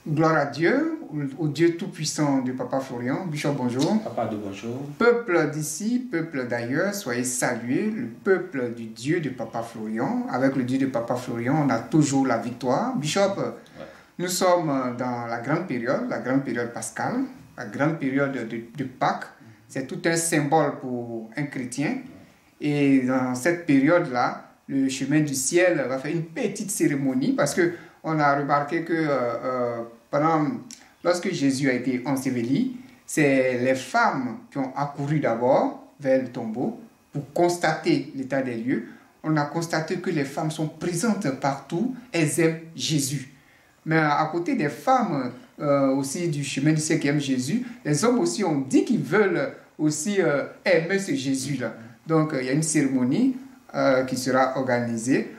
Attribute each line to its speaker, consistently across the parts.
Speaker 1: Gloire à Dieu, au Dieu tout-puissant de Papa Florian. Bishop, bonjour.
Speaker 2: Papa de bonjour.
Speaker 1: Peuple d'ici, peuple d'ailleurs, soyez salués. Le peuple du Dieu de Papa Florian. Avec le Dieu de Papa Florian, on a toujours la victoire. Bishop, nous sommes dans la grande période pascale, la grande période de Pâques. C'est tout un symbole pour un chrétien. Et dans cette période-là, le chemin du ciel va faire une petite cérémonie parce que on a remarqué que lorsque Jésus a été enseveli, c'est les femmes qui ont accouru d'abord vers le tombeau pour constater l'état des lieux. On a constaté que les femmes sont présentes partout, elles aiment Jésus. Mais à côté des femmes aussi du chemin du ciel qui aiment Jésus, les hommes aussi ont dit qu'ils veulent aussi aimer ce Jésus-là. Donc il y a une cérémonie qui sera organisée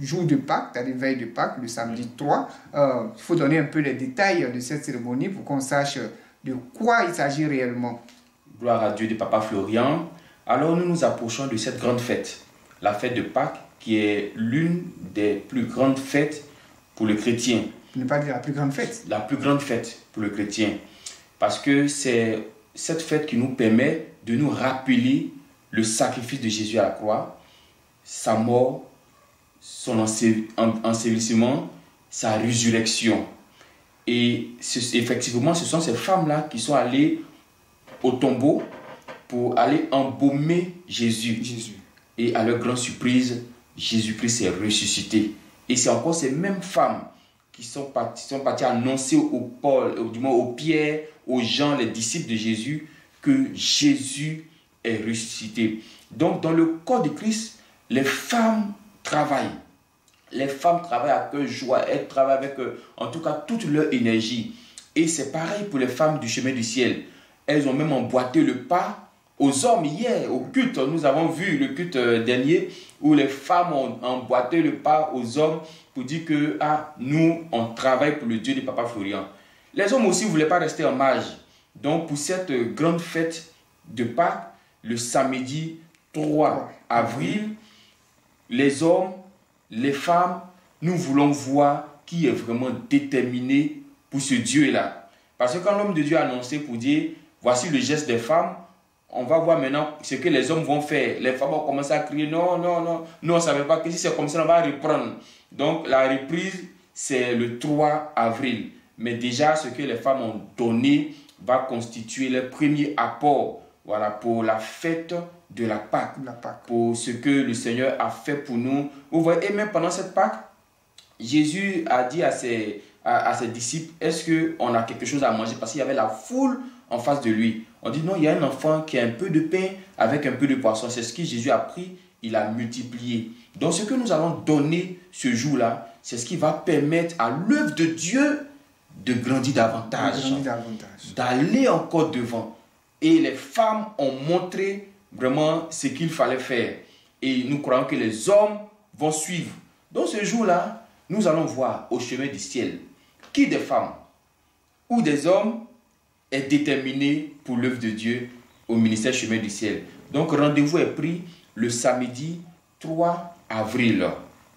Speaker 1: jour de Pâques, c'est-à-dire veille de Pâques, le samedi 3. Il faut donner un peu les détails de cette cérémonie pour qu'on sache de quoi il s'agit réellement.
Speaker 2: Gloire à Dieu de Papa Florian. Alors nous nous approchons de cette grande fête, la fête de Pâques, qui est l'une des plus grandes fêtes pour le chrétien.
Speaker 1: Pour ne pas dire la plus grande fête.
Speaker 2: La plus grande fête pour le chrétien. Parce que c'est cette fête qui nous permet de nous rappeler le sacrifice de Jésus à la croix, sa mort, son ensevelissement, sa résurrection. Et effectivement, ce sont ces femmes-là qui sont allées au tombeau pour aller embaumer Jésus. Et à leur grande surprise, Jésus-Christ est ressuscité. Et c'est encore ces mêmes femmes qui sont parties annoncer aux Pierre, aux Jean, les disciples de Jésus, que Jésus est ressuscité. Donc, dans le corps de Christ, les femmes travaillent. Les femmes travaillent à cœur joie. Elles travaillent avec, en tout cas, toute leur énergie. Et c'est pareil pour les femmes du chemin du ciel. Elles ont même emboîté le pas aux hommes hier, au culte. Nous avons vu le culte dernier où les femmes ont emboîté le pas aux hommes pour dire que nous, on travaille pour le Dieu de Papa Florian. Les hommes aussi ne voulaient pas rester en marge. Donc, pour cette grande fête de Pâques, le samedi 3 avril, les hommes, les femmes, nous voulons voir qui est vraiment déterminé pour ce Dieu-là. Parce que quand l'homme de Dieu a annoncé pour dire, voici le geste des femmes, on va voir maintenant ce que les hommes vont faire. Les femmes vont commencer à crier, non, non, non, nous on ne savait pas que si c'est comme ça, on va reprendre. Donc la reprise, c'est le 3 avril. Mais déjà, ce que les femmes ont donné va constituer le premier apport, voilà, pour la fête de la Pâque, pour ce que le Seigneur a fait pour nous. Vous voyez, et même pendant cette Pâque, Jésus a dit à ses disciples, est-ce qu'on a quelque chose à manger? Parce qu'il y avait la foule en face de lui. On dit non, il y a un enfant qui a un peu de pain avec un peu de poisson. C'est ce que Jésus a pris, il a multiplié. Donc ce que nous allons donner ce jour-là, c'est ce qui va permettre à l'œuvre de Dieu de grandir davantage, d'aller encore devant. Et les femmes ont montré vraiment ce qu'il fallait faire. Et nous croyons que les hommes vont suivre. Donc ce jour-là, nous allons voir au chemin du ciel qui des femmes ou des hommes est déterminé pour l'œuvre de Dieu au ministère chemin du ciel. Donc rendez-vous est pris le samedi 3 avril.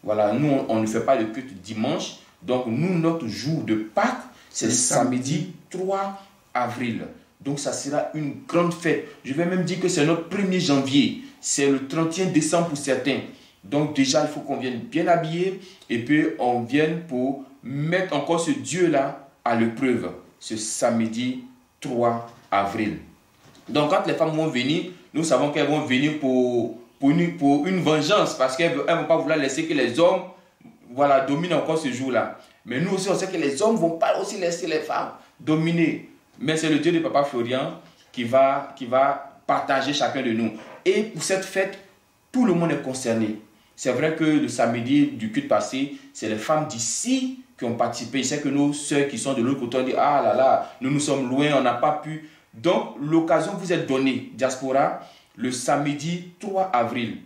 Speaker 2: Voilà, nous on ne fait pas le culte dimanche. Donc nous, notre jour de Pâques, c'est samedi 3 avril. Donc ça sera une grande fête. Je vais même dire que c'est notre 1er janvier. C'est le 31 décembre pour certains. Donc déjà, il faut qu'on vienne bien habillé. Et puis on vienne pour mettre encore ce Dieu-là à l'épreuve. Ce samedi 3 avril. Donc quand les femmes vont venir, nous savons qu'elles vont venir pour une vengeance. Parce qu'elles ne vont pas vouloir laisser que les hommes dominent encore ce jour-là. Mais nous aussi, on sait que les hommes ne vont pas aussi laisser les femmes dominer. Mais c'est le Dieu de Papa Florian qui va partager chacun de nous. Et pour cette fête, tout le monde est concerné. C'est vrai que le samedi du culte passé, c'est les femmes d'ici qui ont participé. Je sais que nos sœurs qui sont de l'autre côté ont dit, ah là là, nous sommes loin, on n'a pas pu. Donc l'occasion vous est donnée, diaspora, le samedi 3 avril,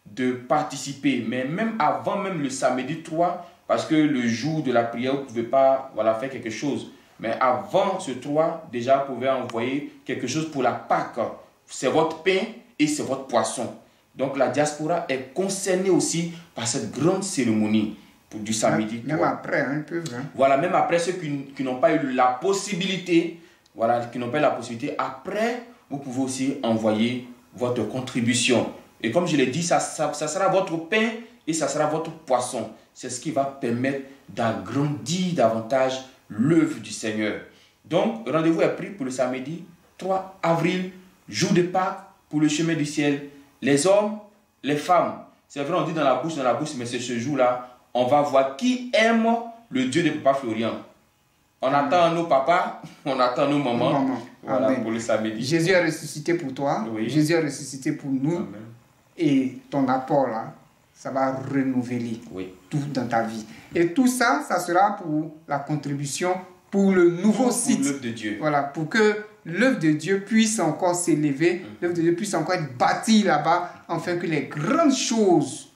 Speaker 2: de participer. Mais même avant même le samedi 3, parce que le jour de la prière, vous ne pouvez pas faire quelque chose. Mais avant ce 3, déjà, vous pouvez envoyer quelque chose pour la Pâque. C'est votre pain et c'est votre poisson. Donc la diaspora est concernée aussi par cette grande cérémonie. du samedi.
Speaker 1: Même après, hein, ils peuvent. Hein.
Speaker 2: Voilà, même après ceux qui n'ont pas eu la possibilité, voilà, qui n'ont pas eu la possibilité, après, vous pouvez aussi envoyer votre contribution. Et comme je l'ai dit, ça sera votre pain et ça sera votre poisson. C'est ce qui va permettre d'agrandir davantage l'œuvre du Seigneur. Donc, rendez-vous est pris pour le samedi 3 avril, jour de Pâques, pour le chemin du ciel. Les hommes, les femmes, c'est vrai, on dit dans la bouche, mais c'est ce jour-là, on va voir qui aime le Dieu de Papa Florian. On attend nos papas, on attend nos mamans. Voilà. Amen. Pour le samedi.
Speaker 1: Jésus est ressuscité pour toi, oui. Jésus est ressuscité pour nous.
Speaker 2: Amen.
Speaker 1: Et ton apport là, ça va renouveler tout dans ta vie. Et tout ça, ça sera pour la contribution pour le nouveau site.
Speaker 2: Pour l'œuvre de Dieu.
Speaker 1: Voilà, pour que l'œuvre de Dieu puisse encore s'élever, l'œuvre de Dieu puisse encore être bâtie là-bas, afin que les grandes choses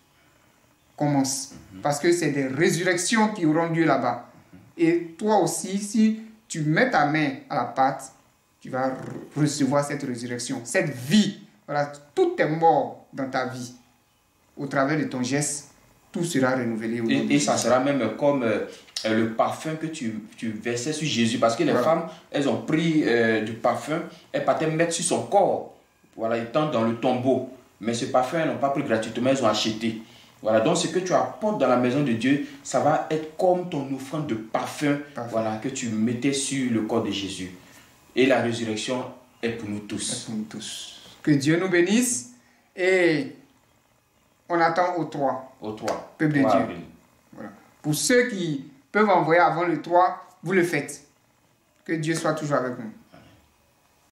Speaker 1: commencent. Parce que c'est des résurrections qui auront lieu là-bas. Et toi aussi, si tu mets ta main à la pâte, tu vas recevoir cette résurrection, cette vie. Voilà, tout est mort dans ta vie. Au travers de ton geste, tout sera renouvelé.
Speaker 2: Et ça sera même comme le parfum que tu versais sur Jésus. Parce que les femmes, elles ont pris du parfum, elles partaient mettre sur son corps, voilà, étant dans le tombeau. Mais ce parfum, elles n'ont pas pris gratuitement, elles ont acheté. Voilà, donc ce que tu apportes dans la maison de Dieu, ça va être comme ton offrande de parfum, voilà, que tu mettais sur le corps de Jésus. Et la résurrection est pour nous tous.
Speaker 1: Pour nous tous. Que Dieu nous bénisse et on attend au 3.
Speaker 2: Au 3.
Speaker 1: Peuple de Dieu. Voilà. Pour ceux qui peuvent envoyer avant le 3, vous le faites. Que Dieu soit toujours avec nous.